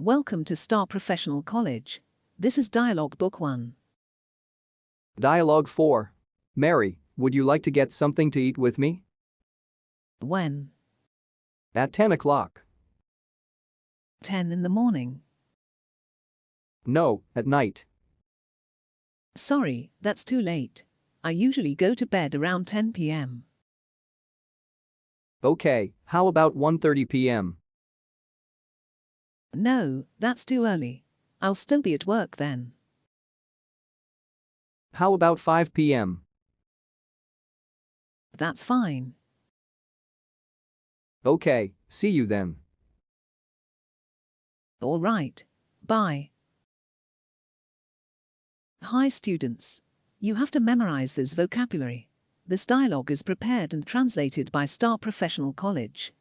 Welcome to Star Professional College. This is Dialogue Book 1. Dialogue 4. Mary, would you like to get something to eat with me? When? At 10 o'clock. 10 in the morning. No, at night. Sorry, that's too late. I usually go to bed around 10 p.m. Okay, how about 1:30 p.m.? No, that's too early. I'll still be at work then. How about 5 p.m.? That's fine. Okay, see you then. All right. Bye. Hi students. You have to memorize this vocabulary. This dialogue is prepared and translated by Star Professional College.